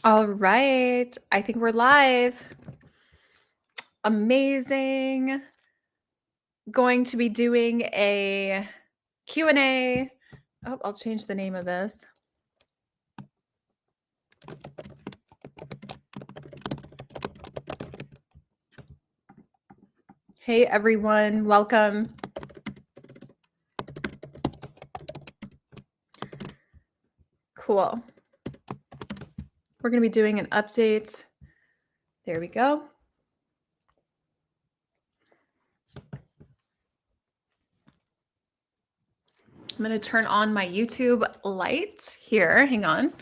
All right. I think we're live. Amazing. Going to be doing a Q&A. Oh, I'll change the name of this. Hey, everyone. Welcome. Cool. We're going to be doing an update. There we go. I'm going to turn on my YouTube light here. Hang on.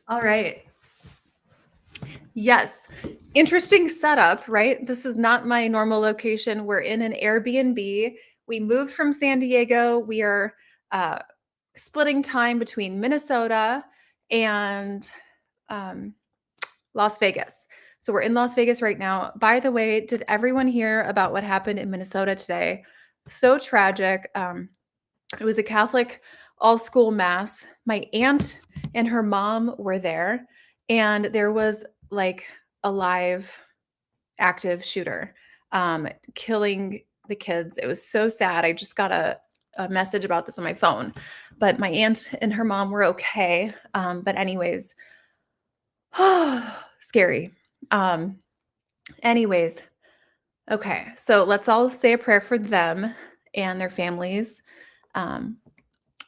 All right. Yes. Interesting setup, right? This is not my normal location. We're in an Airbnb. We moved from San Diego. We are splitting time between Minnesota and Las Vegas. So we're in Las Vegas right now. By the way, did everyone hear about what happened in Minnesota today? So tragic. It was a Catholic all-school mass. My aunt and her mom were there, and there was like a live active shooter killing the kids. It was so sad. I just got a message about this on my phone, but my aunt and her mom were okay. But anyways, scary. Anyways, okay. So let's all say a prayer for them and their families.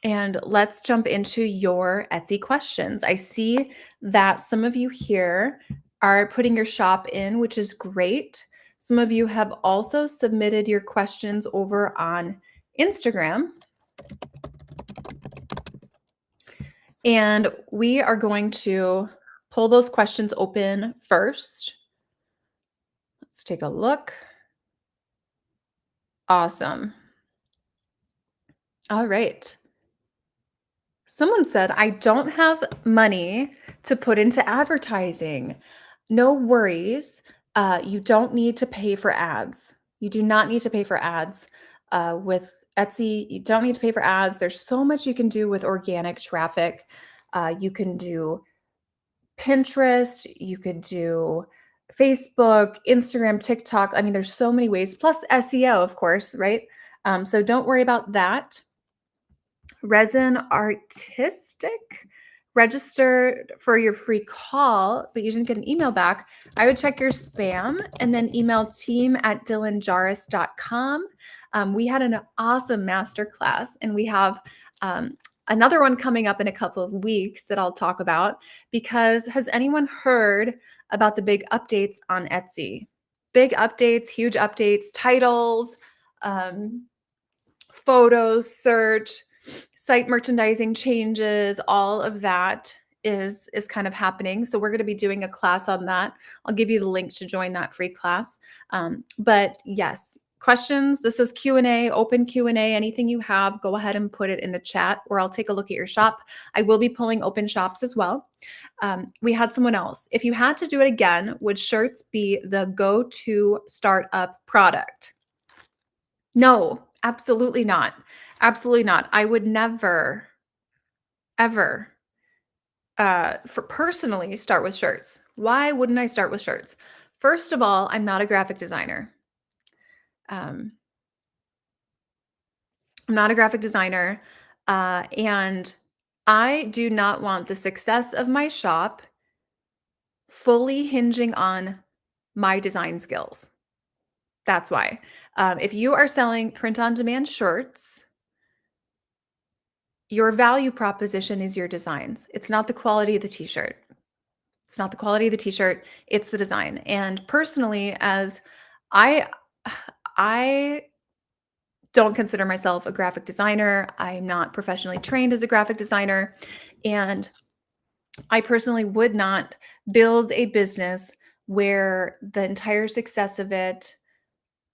And let's jump into your Etsy questions. I see that some of you here are putting your shop in, which is great. Some of you have also submitted your questions over on Instagram. And we are going to pull those questions open first. Let's take a look. Awesome. All right. Someone said, I don't have money to put into advertising. No worries. You don't need to pay for ads. You do not need to pay for ads with Etsy. You don't need to pay for ads. There's so much you can do with organic traffic. You can do Pinterest. You could do Facebook, Instagram, TikTok. I mean, there's so many ways, plus SEO, of course, right? So don't worry about that. Resin Artistic registered for your free call, but you didn't get an email back. I would check your spam and then email team@dylanjahraus.com. We had an awesome masterclass, and we have another one coming up in a couple of weeks that I'll talk about, because has anyone heard about the big updates on Etsy? Big updates, huge updates, titles, photos, search, site merchandising changes, all of that is kind of happening. So we're going to be doing a class on that. I'll give you the link to join that free class. But yes, questions. This is Q&A, open Q&A. Anything you have, go ahead and put it in the chat, or I'll take a look at your shop. I will be pulling open shops as well. We had someone else. If you had to do it again, would shirts be the go-to startup product? No, absolutely not. Absolutely not. I would never, ever, for personally start with shirts. Why wouldn't I start with shirts? First of all, I'm not a graphic designer. I'm not a graphic designer, and I do not want the success of my shop fully hinging on my design skills. That's why. If you are selling print-on-demand shirts, your value proposition is your designs. It's not the quality of the t-shirt. It's not the quality of the t-shirt, it's the design. And personally, as I don't consider myself a graphic designer. I'm not professionally trained as a graphic designer. And I personally would not build a business where the entire success of it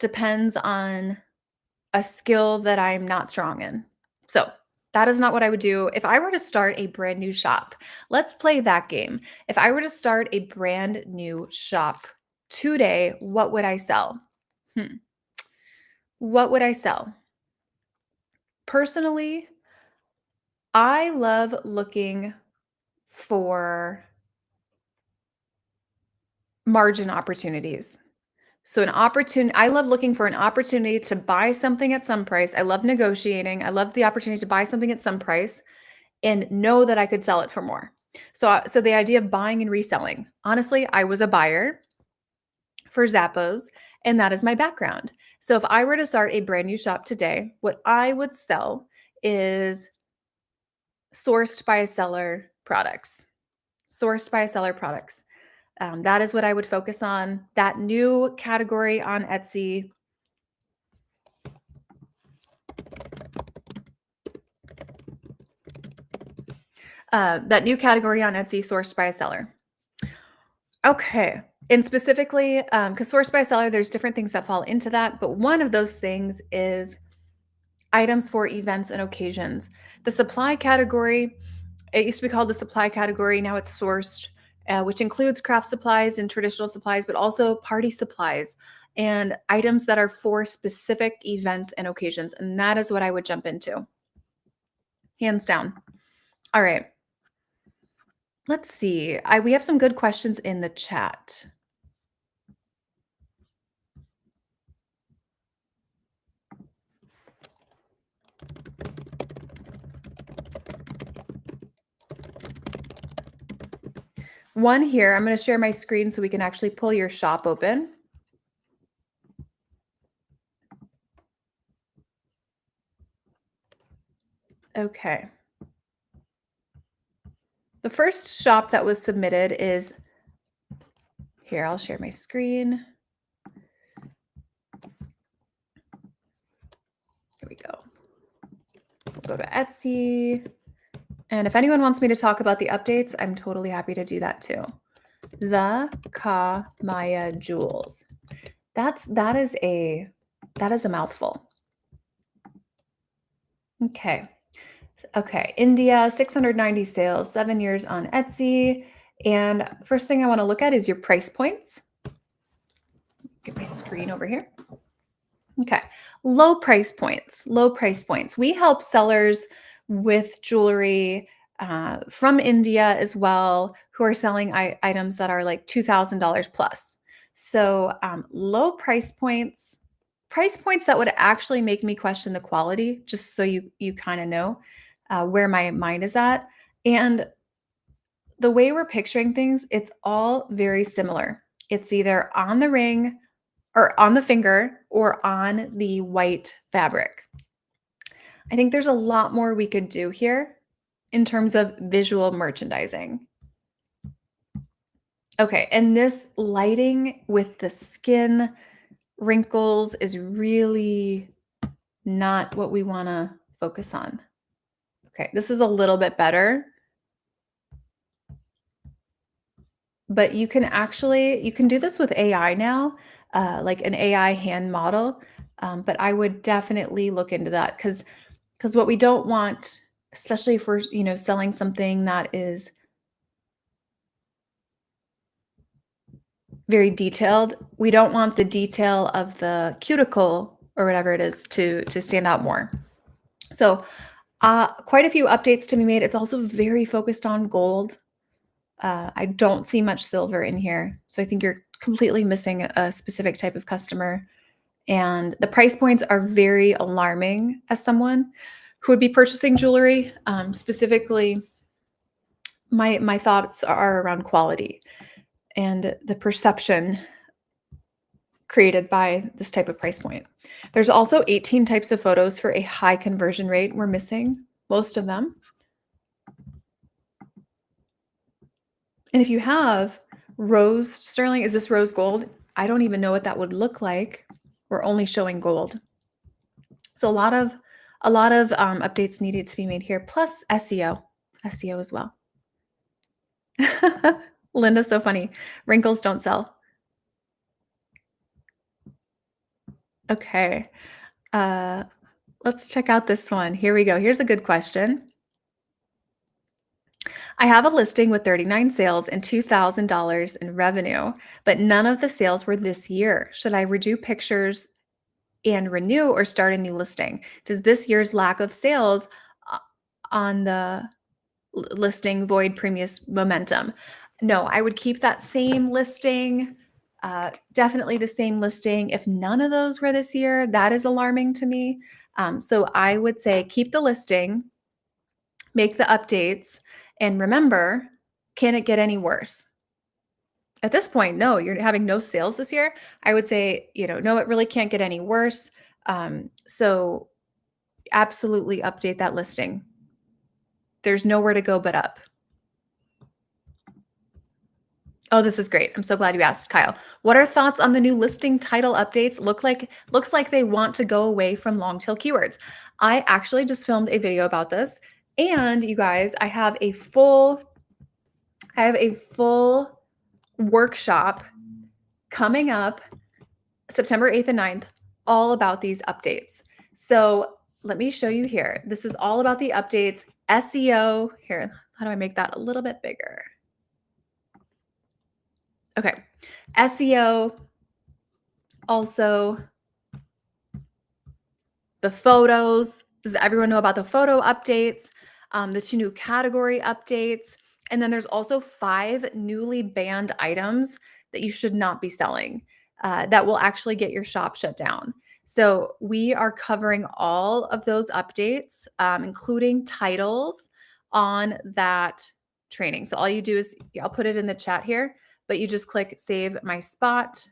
depends on a skill that I'm not strong in. So That is not what I would do. If I were to start a brand new shop, let's play that game. If I were to start a brand new shop today, what would I sell? Hmm. What would I sell? Personally, I love looking for margin opportunities. So I love looking for an opportunity to buy something at some price. I love negotiating. I love the opportunity to buy something at some price and know that I could sell it for more. So the idea of buying and reselling. Honestly, I was a buyer for Zappos, and that is my background. So if I were to start a brand new shop today, what I would sell is sourced by a seller products. Sourced by a seller products. That is what I would focus on. That new category on Etsy. That new category on Etsy, sourced by a seller. Okay. And specifically, because sourced by a seller, there's different things that fall into that. But one of those things is items for events and occasions. The supply category, it used to be called the supply category. Now it's sourced, which includes craft supplies and traditional supplies, but also party supplies and items that are for specific events and occasions. And that is what I would jump into. Hands down. All right. Let's see. We have some good questions in the chat. One here, I'm going to share my screen so we can actually pull your shop open. Okay. The first shop that was submitted is here. I'll share my screen. Here we go. We'll go to Etsy. And if anyone wants me to talk about the updates, I'm totally happy to do that too. The Kamya Jewels. That is a mouthful. Okay. Okay. India, 690 sales, 7 years on Etsy. And first thing I want to look at is your price points. Get my screen over here. Okay. Low price points. Low price points. We help sellers with jewelry from India as well who are selling items that are like $2,000 plus. So low price points that would actually make me question the quality, just so you kind of know where my mind is at. And the way we're picturing things, it's all very similar. It's either on the ring or on the finger or on the white fabric. I think there's a lot more we could do here in terms of visual merchandising. Okay, and this lighting with the skin wrinkles is really not what we want to focus on. Okay, this is a little bit better. But you can do this with AI now, like an AI hand model. But I would definitely look into that because what we don't want, especially if we're selling something that is very detailed, we don't want the detail of the cuticle or whatever it is to stand out more. So quite a few updates to be made. It's also very focused on gold. I don't see much silver in here. So I think you're completely missing a specific type of customer. And the price points are very alarming as someone who would be purchasing jewelry. Specifically, my thoughts are around quality and the perception created by this type of price point. There's also 18 types of photos for a high conversion rate. We're missing most of them. And if you have rose sterling, is this rose gold? I don't even know what that would look like. We're only showing gold. So a lot of updates needed to be made here, plus SEO as well. Linda's so funny. Wrinkles don't sell. Okay. Let's check out this one. Here we go. Here's a good question. I have a listing with 39 sales and $2,000 in revenue, but none of the sales were this year. Should I redo pictures and renew or start a new listing? Does this year's lack of sales uh, on the listing void previous momentum? No, I would keep that same listing. Definitely the same listing. If none of those were this year, that is alarming to me. So I would say keep the listing, make the updates, and remember, can it get any worse? At this point, no, you're having no sales this year. I would say, no, it really can't get any worse. So absolutely update that listing. There's nowhere to go but up. Oh, this is great. I'm so glad you asked, Kyle. What are thoughts on the new listing title updates? Looks like they want to go away from long tail keywords. I actually just filmed a video about this. And you guys, I have a full workshop coming up September 8th and 9th, all about these updates. So let me show you here. This is all about the updates. SEO. Here, how do I make that a little bit bigger? Okay. SEO, also the photos. Does everyone know about the photo updates? The 2 new category updates. And then there's also 5 newly banned items that you should not be selling that will actually get your shop shut down. So we are covering all of those updates, including titles on that training. So all you do is, I'll put it in the chat here, but you just click save my spot.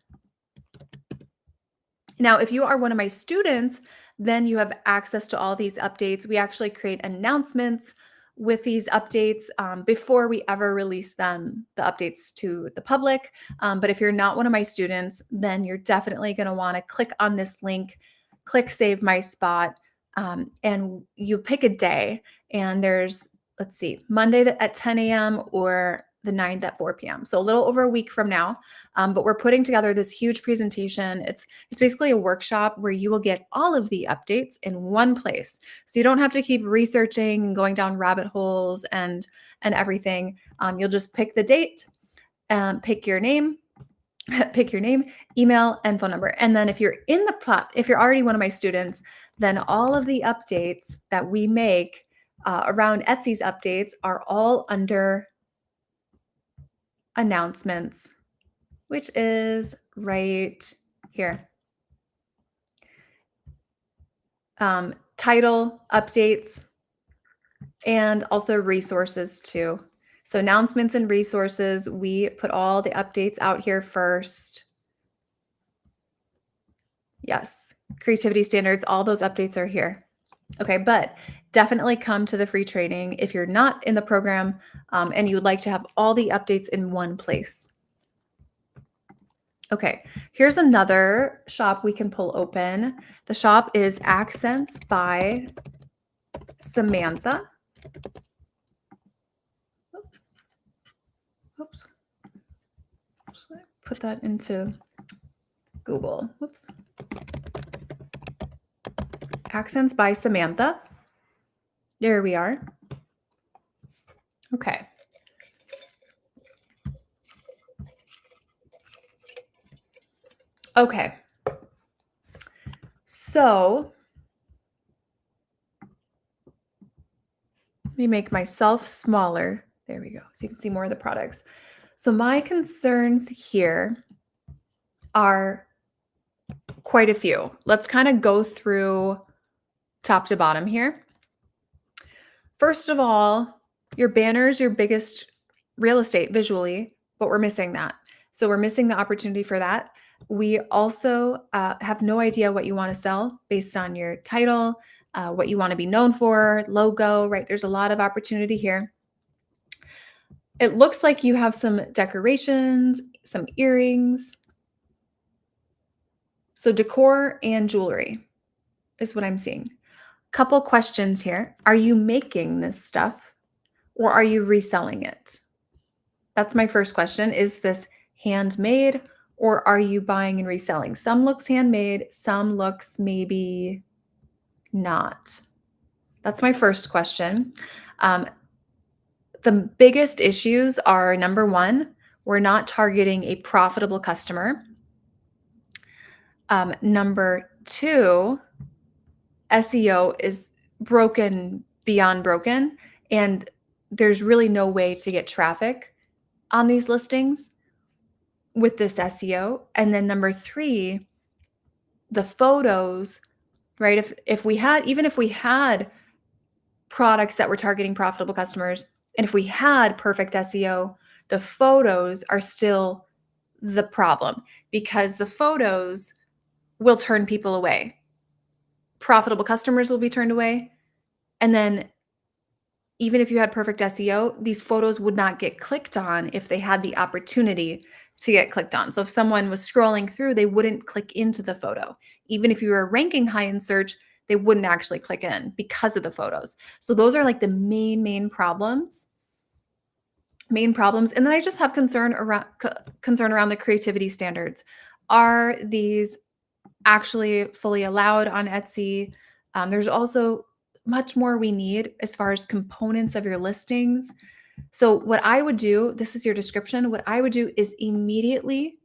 Now, if you are one of my students, then you have access to all these updates. We actually create announcements with these updates before we ever release the updates to the public. But if you're not one of my students, then you're definitely going to want to click on this link, click save my spot, and you pick a day. And there's, let's see, Monday at 10 a.m. or the 9th at 4 p.m. So a little over a week from now. But we're putting together this huge presentation. It's basically a workshop where you will get all of the updates in one place. So you don't have to keep researching and going down rabbit holes and everything. You'll just pick the date, pick your name, email, and phone number. And then if you're if you're already one of my students, then all of the updates that we make around Etsy's updates are all under announcements, which is right here. Title updates and also resources too. So announcements and resources, we put all the updates out here first. Yes, creativity standards, all those updates are here. Okay, but definitely come to the free training if you're not in the program and you would like to have all the updates in one place. Okay, here's another shop we can pull open. The shop is Accents by Samantha. Oops. Should I put that into Google? Whoops. Accents by Samantha. There we are. Okay. Okay. So let me make myself smaller. There we go. So you can see more of the products. So my concerns here are quite a few. Let's kind of go through top to bottom here. First of all, your banner's your biggest real estate visually, but we're missing that. So we're missing the opportunity for that. We also have no idea what you want to sell based on your title, what you want to be known for, logo, right? There's a lot of opportunity here. It looks like you have some decorations, some earrings. So decor and jewelry is what I'm seeing. Couple questions here. Are you making this stuff or are you reselling it? That's my first question. Is this handmade or are you buying and reselling? Some looks handmade, some looks maybe not? That's my first question. Um, the biggest issues are, number one, we're not targeting a profitable customer. Number two, SEO is broken beyond broken, and there's really no way to get traffic on these listings with this SEO. And then number three, the photos, right? If we had, even if we had products that were targeting profitable customers, and if we had perfect SEO, the photos are still the problem because the photos will turn people away. Profitable customers will be turned away. And then even if you had perfect SEO, these photos would not get clicked on if they had the opportunity to get clicked on. So if someone was scrolling through, they wouldn't click into the photo. Even if you were ranking high in search, they wouldn't actually click in because of the photos. So those are like the main problems. And then I just have concern around the creativity standards. Are these actually fully allowed on Etsy? There's also much more we need as far as components of your listings. So what I would do, this is your description, what I would do is immediately,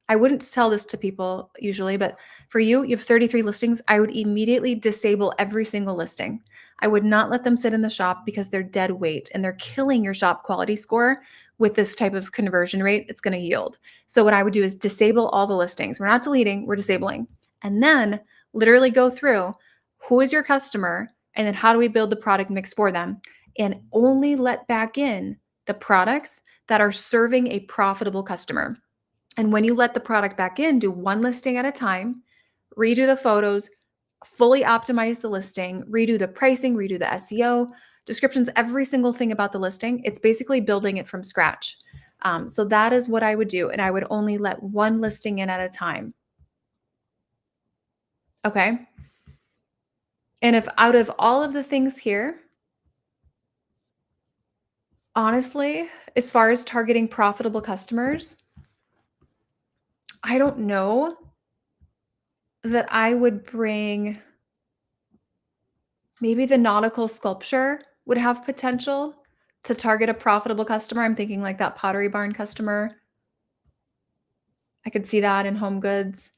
I wouldn't tell this to people usually, but for you, you have 33 listings. I would immediately disable every single listing. I would not let them sit in the shop because they're dead weight and they're killing your shop quality score with this type of conversion rate it's going to yield. So what I would do is disable all the listings. We're not deleting, we're disabling. And then literally go through who is your customer and then how do we build the product mix for them, and only let back in the products that are serving a profitable customer. And when you let the product back in, do one listing at a time, redo the photos, fully optimize the listing, redo the pricing, redo the SEO, descriptions, every single thing about the listing. It's basically building it from scratch. So that is what I would do. And I would only let one listing in at a time. Okay. And if out of all of the things here, honestly, as far as targeting profitable customers, I don't know that I would bring, maybe the nautical sculpture would have potential to target a profitable customer. I'm thinking like that Pottery Barn customer. I could see that in home goods.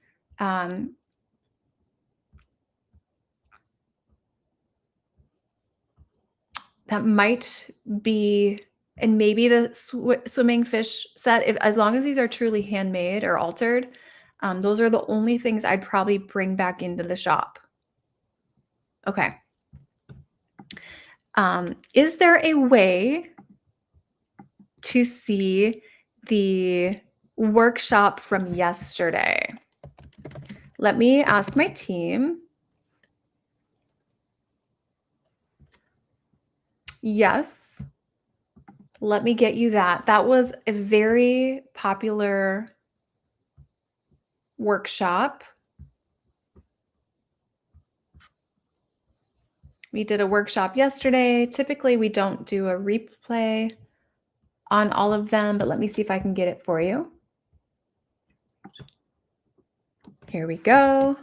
That might be, and maybe the swimming fish set, as long as these are truly handmade or altered, those are the only things I'd probably bring back into the shop. Okay. Is there a way to see the workshop from yesterday? Let me ask my team. Yes. Let me get you that. That was a very popular workshop. We did a workshop yesterday. Typically, we don't do a replay on all of them, but let me see if I can get it for you. Here we go.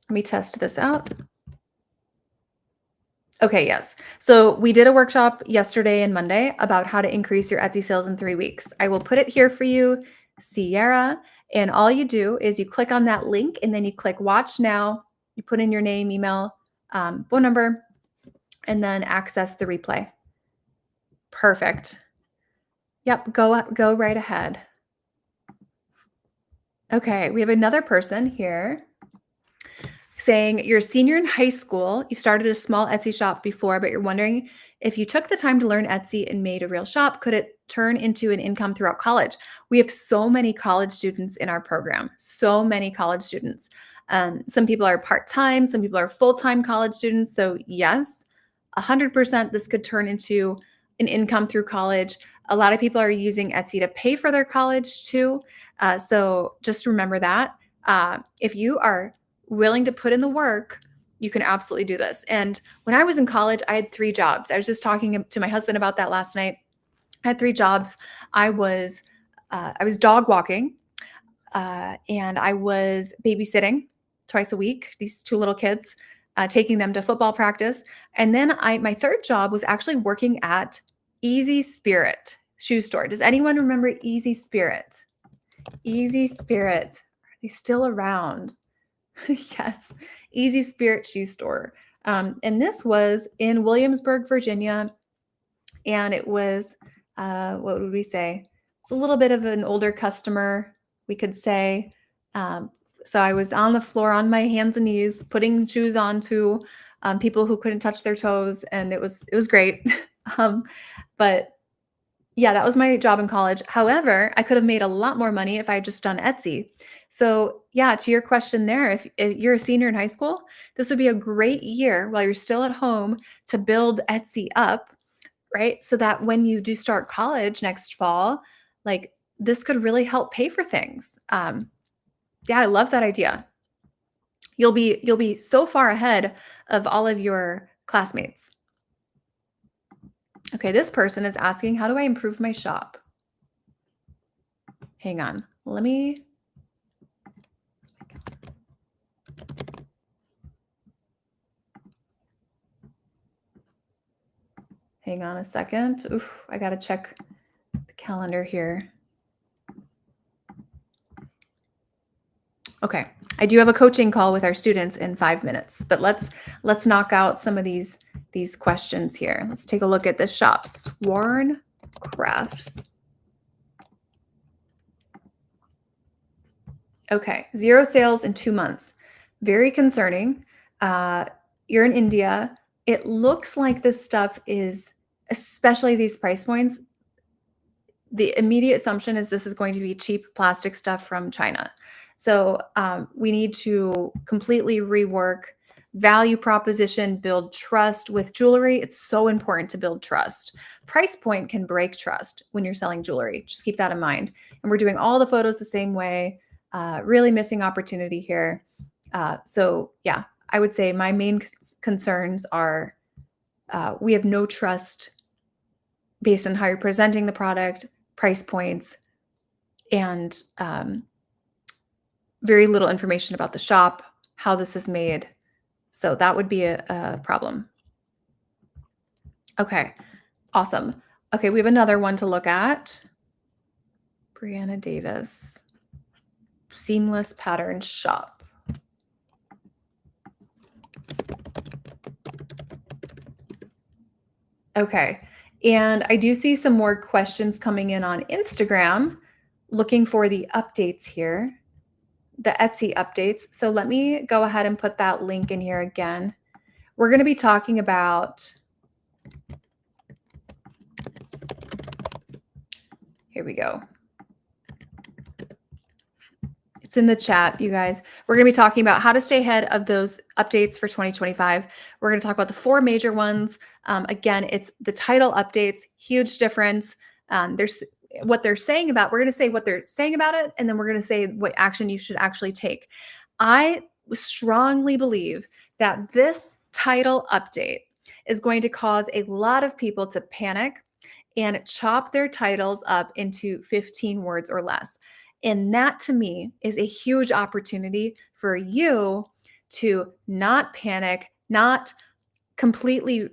Let me test this out. Okay, yes. So we did a workshop yesterday and Monday about how to increase your Etsy sales in 3 weeks. I will put it here for you, Sierra, and all you do is you click on that link and then you click watch now. You put in your name, email, phone number, and then access the replay. Perfect. Yep, go right ahead. Okay, we have another person here saying you're a senior in high school. You started a small Etsy shop before, but you're wondering if you took the time to learn Etsy and made a real shop, could it turn into an income throughout college? We have so many college students in our program, so many college students. Some people are part-time, some people are full-time college students. So yes, 100% this could turn into an income through college. A lot of people are using Etsy to pay for their college too. So just remember that. If you are willing to put in the work, you can absolutely do this. And when I was in college, I had 3 jobs. I was just talking to my husband about that last night. I had 3 jobs. I was dog walking, and I was babysitting twice a week, these 2 little kids. taking them to football practice. And then my third job was actually working at Easy Spirit shoe store. Does anyone remember Easy Spirit? Easy Spirit. Are they still around? Yes. Easy Spirit shoe store. And this was in Williamsburg, Virginia. And it was, what would we say? A little bit of an older customer, we could say. So I was on the floor on my hands and knees, putting shoes onto people who couldn't touch their toes, and it was great. But yeah, that was my job in college. However, I could have made a lot more money if I had just done Etsy. So yeah, to your question there, if you're a senior in high school, this would be a great year while you're still at home to build Etsy up, right? So that when you do start college next fall, like this could really help pay for things. Yeah, I love that idea. You'll be so far ahead of all of your classmates. Okay, this person is asking, how do I improve my shop? Hang on. Let me hang on a second. Oof, I got to check the calendar here. Okay, I do have a coaching call with our students in 5 minutes, but let's knock out some of these questions here. Let's take a look at this shop, Swarn Crafts. Okay, 0 sales in 2 months. Very concerning. You're in India. It looks like this stuff is, especially these price points, the immediate assumption is this is going to be cheap plastic stuff from China. So we need to completely rework value proposition, build trust with jewelry. It's so important to build trust. Price point can break trust when you're selling jewelry. Just keep that in mind. And we're doing all the photos the same way. Really missing opportunity here. So yeah, I would say my main concerns are we have no trust based on how you're presenting the product, price points, and very little information about the shop, how this is made. So that would be a problem. Okay, awesome. Okay, we have another one to look at. Brianna Davis, Seamless Pattern Shop. Okay, and I do see some more questions coming in on Instagram, looking for the updates here, the Etsy updates. So let me go ahead and put that link in here again. We're going to be talking about, here we go. It's in the chat, you guys. We're going to be talking about how to stay ahead of those updates for 2025. We're going to talk about the 4 major ones. Again, it's the title updates, huge difference. There's what they're saying about, we're going to say what they're saying about it, and then we're going to say what action you should actually take. I strongly believe that this title update is going to cause a lot of people to panic and chop their titles up into 15 words or less. And that to me is a huge opportunity for you to not panic, not completely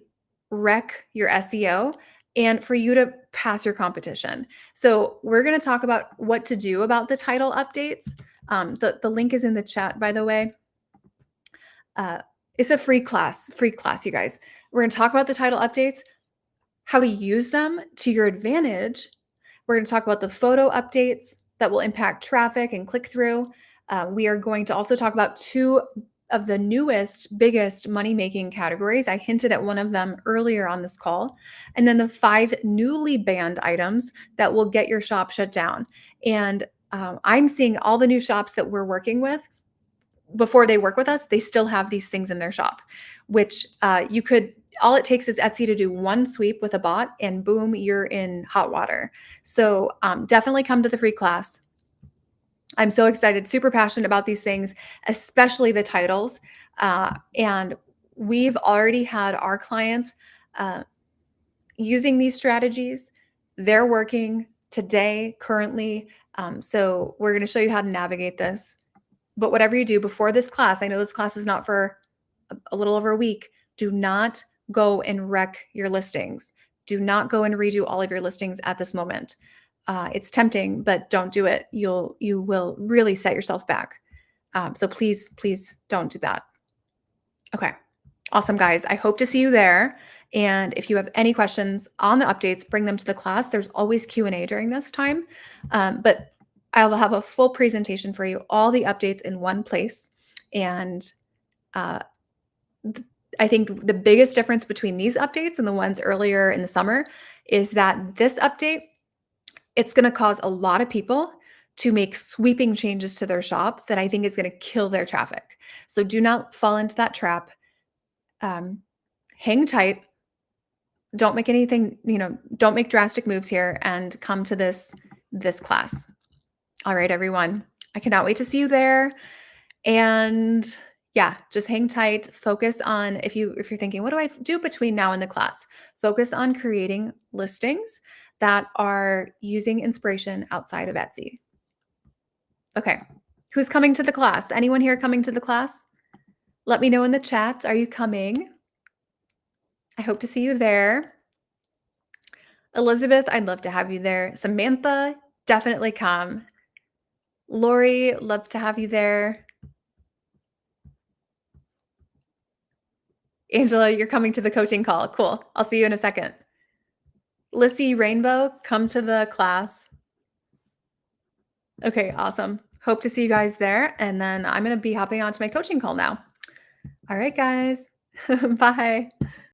wreck your SEO, and for you to pass your competition. So we're going to talk about what to do about the title updates. The link is in the chat, by the way. It's a free class, you guys. We're going to talk about the title updates, how to use them to your advantage. We're going to talk about the photo updates that will impact traffic and click-through. We are going to also talk about 2 of the newest, biggest money-making categories. I hinted at one of them earlier on this call. And then the 5 newly banned items that will get your shop shut down. And I'm seeing all the new shops that we're working with, before they work with us, they still have these things in their shop, which you could, all it takes is Etsy to do one sweep with a bot and boom, you're in hot water. So definitely come to the free class. I'm so excited, super passionate about these things, especially the titles. And we've already had our clients using these strategies. They're working today, currently. So we're going to show you how to navigate this. But whatever you do before this class, I know this class is not for a little over a week. Do not go and wreck your listings. Do not go and redo all of your listings at this moment. It's tempting, but don't do it. You will really set yourself back. So please don't do that. Okay. Awesome, guys. I hope to see you there. And if you have any questions on the updates, bring them to the class. There's always Q&A during this time. But I'll have a full presentation for you, all the updates in one place. And I think the biggest difference between these updates and the ones earlier in the summer is that this update, it's going to cause a lot of people to make sweeping changes to their shop that I think is going to kill their traffic. So do not fall into that trap. Hang tight. Don't make anything, don't make drastic moves here and come to this class. All right, everyone. I cannot wait to see you there. And yeah, just hang tight. Focus on, if you're thinking, what do I do between now and the class? Focus on creating listings that are using inspiration outside of Etsy. Okay. Who's coming to the class? Anyone here coming to the class? Let me know in the chat. Are you coming? I hope to see you there. Elizabeth, I'd love to have you there. Samantha, definitely come. Lori, love to have you there. Angela, you're coming to the coaching call. Cool. I'll see you in a second. Lissy Rainbow, come to the class. Okay, awesome. Hope to see you guys there. And then I'm going to be hopping on to my coaching call now. All right, guys. Bye.